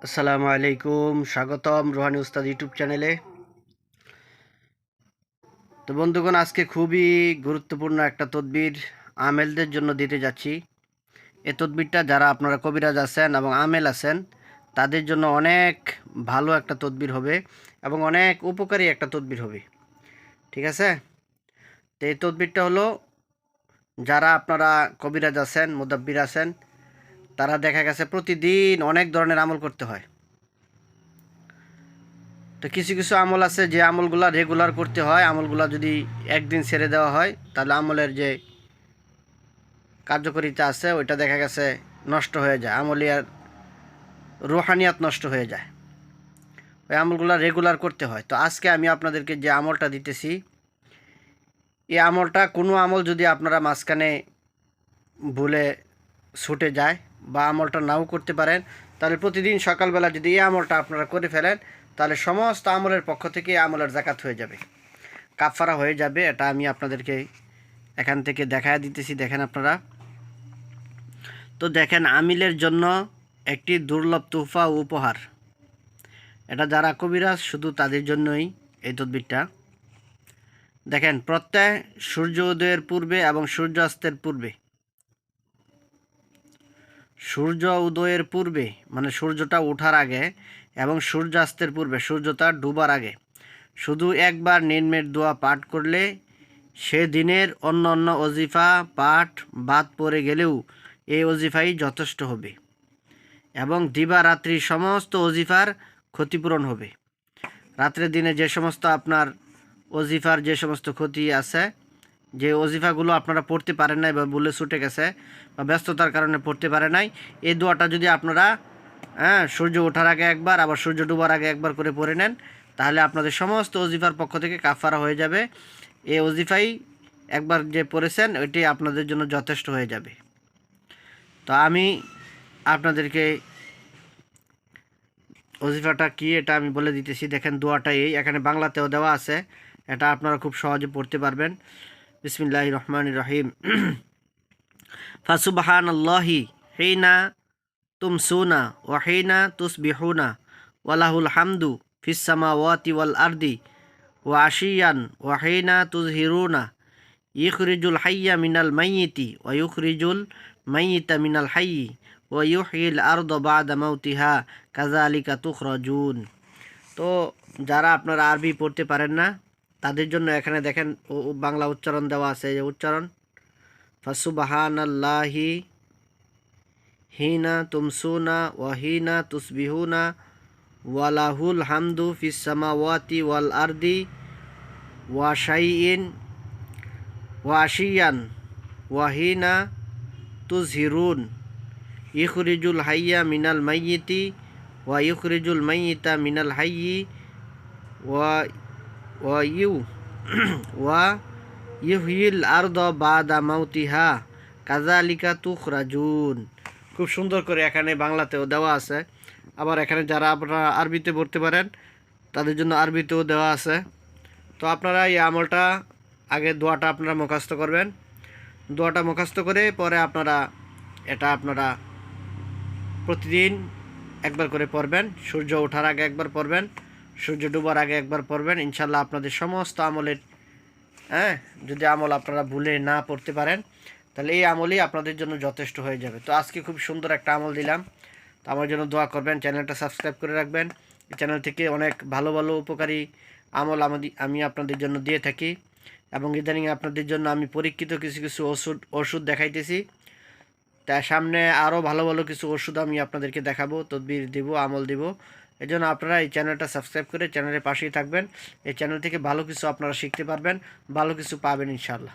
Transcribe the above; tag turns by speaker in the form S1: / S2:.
S1: আসসালামু আলাইকুম, স্বাগতম রোহানি উস্তাদ ইউটিউব চ্যানেলে। তো বন্ধুগণ, আজকে খুবই গুরুত্বপূর্ণ একটা তদবির আমেলদের জন্য দিতে যাচ্ছি। এই তদবিরটা যারা আপনারা কবিরাজ আছেন এবং আমেল আছেন তাদের জন্য অনেক ভালো একটা তদবির হবে এবং অনেক উপকারী একটা তদবির হবে। ঠিক আছে? তো এই তদবিরটা হলো, যারা আপনারা কবিরাজ আছেন, মুদাব্বির আছেন, তারা দেখা গেছে প্রতিদিন অনেক ধরনের আমল করতে হয়। তো কিছু কিছু আমল আছে যে আমলগুলা রেগুলার করতে হয়। আমলগুলা যদি একদিন ছেড়ে দেওয়া হয় তাহলে আমলের যে কার্যকারিতা আছে ওইটা দেখা গেছে নষ্ট হয়ে যায়, আমলিয়ার রুহানিয়াত নষ্ট হয়ে যায়। ওই আমলগুলা রেগুলার করতে হয়। তো আজকে আমি আপনাদেরকে যে আমলটা দিতেছি, এই আমলটা কোনো আমল যদি আপনারা মাঝখানে ভুলে ছুটে যায় বা আমলটা নাও করতে পারেন, তাহলে প্রতিদিন সকালবেলা যদি এই আমলটা আপনারা করে ফেলেন তাহলে সমস্ত আমলের পক্ষ থেকে আমলের জাকাত হয়ে যাবে, কাফারা হয়ে যাবে। এটা আমি আপনাদেরকে এখান থেকে দেখায় দিতেছি, দেখেন আপনারা। তো দেখেন, আমিলের জন্য একটি দুর্লভ তোহফা ও উপহার। এটা যারা কবিরাজ শুধু তাদের জন্যই এই তদবিরটা। দেখেন, প্রত্যয় সূর্য উদয়ের পূর্বে এবং সূর্যাস্তের পূর্বে, সূর্য উদয়ের পূর্বে মানে সূর্যটা ওঠার আগে এবং সূর্যাস্তের পূর্বে সূর্যটা ডুবার আগে শুধু একবার নির্মের দোয়া পাঠ করলে সে দিনের অন্য অন্য অজিফা পাঠ বাদ পড়ে গেলেও এই অজিফাই যথেষ্ট হবে এবং দিবারাত্রি সমস্ত অজিফার ক্ষতিপূরণ হবে। রাত্রের দিনে যে সমস্ত আপনার অজিফার যে সমস্ত ক্ষতি আছে, যে অজিফাগুলো আপনারা পড়তে পারেন নাই বা ভুলে ছুটে গেছে বা ব্যস্ততার কারণে পড়তে পারে নাই, এই দোয়াটা যদি আপনারা সূর্য ওঠার আগে একবার আবার সূর্য ডুবার আগে একবার করে পড়ে নেন, তাহলে আপনাদের সমস্ত অজিফার পক্ষ থেকে কাফারা হয়ে যাবে। এই অজিফাই একবার যে পড়েছেন ওইটি আপনাদের জন্য যথেষ্ট হয়ে যাবে। তো আমি আপনাদেরকে অজিফাটা কি এটা আমি বলে দিতেছি। দেখেন, দোয়াটা এখানে বাংলাতেও দেওয়া আছে, এটা আপনারা খুব সহজে পড়তে পারবেন। বিসমিল্লাহির রহমানির রহিম। ফাসুবহানাল্লাহি হিনা তুমসুনা ওয়া হিনা তুসবিহুনা ওয়ালাহুল হামদু ফিস সামাওয়াতি ওয়াল আরদি ওয়া আশিয়ান ওয়া হিনা তুজহিরুনা ইখরিজুল হাইয়া মিনাল মাইয়িতি ওয়া ইখরিজুল মাইয়িতা মিনাল হাইয়ি ওয়া ইউহয়িল আরদা বা'দা মাউতিহা কাযালিকা তুখরাজুন। তো যারা আপনারা আরবি পড়তে পারেন না তাদের জন্য এখানে দেখেন বাংলা উচ্চারণ দেওয়া আছে। যে উচ্চারণ, ফাসুবহানাল্লাহি হিনা তুমসুনা ওয়া হিনা তুসবিহুনা ওয়ালাহুল হামদু ফিস সামাওয়াতি ওয়াল আরদি ওয়া শাইইন ওয়া আশিয়ান ওয়া হিনা তুজহিরুন ইখরিজুল হাইয়া মিনাল মাইয়িতি ওয়া ইখরিজুল মাইয়িতা মিনাল হাইয়ি ওয়া ওয়া ইউ ওয়া ইউহিল আরদা বাদা মাউতিহা কাযালিকা তুখরাজুন। খুব সুন্দর করে এখানে বাংলাতেও দেওয়া আছে, আবার এখানে যারা আপনারা আরবিতে পড়তে পারেন তাদের জন্য আরবিতেও দেওয়া আছে। তো আপনারা এই আমলটা আগে দোয়াটা আপনারা মুখস্থ করবেন। দোয়াটা মুখস্থ করে পরে আপনারা আপনারা প্রতিদিন একবার করে পড়বেন। সূর্য ওঠার আগে একবার পড়বেন, সূর্য ডুবার আগে একবার পড়বেন। ইনশাল্লাহ আপনাদের সমস্ত আমলের যদি আমল আপনারা ভুলে না পড়তে পারেন তাহলে এই আমলই আপনাদের জন্য যথেষ্ট হয়ে যাবে। তো আজকে খুব সুন্দর একটা আমল দিলাম, তো আমার জন্য দোয়া করবেন, চ্যানেলটা সাবস্ক্রাইব করে রাখবেন। এই চ্যানেল থেকে অনেক ভালো ভালো উপকারী আমল আমি আপনাদের জন্য দিয়ে থাকি এবং ইদানিং আপনাদের জন্য আমি পরীক্ষিত কিছু কিছু ওষুধ দেখাইতেছি। তা সামনে আরও ভালো ভালো কিছু ওষুধ আমি আপনাদেরকে দেখাবো, তদবির দিব, আমল দিব। এই জন্য আপনারা এই চ্যানেলটা সাবস্ক্রাইব করে চ্যানেলের পাশেই থাকবেন। এই চ্যানেল থেকে ভালো কিছু আপনারা শিখতে পারবেন, ভালো কিছু পাবেন ইনশাআল্লাহ।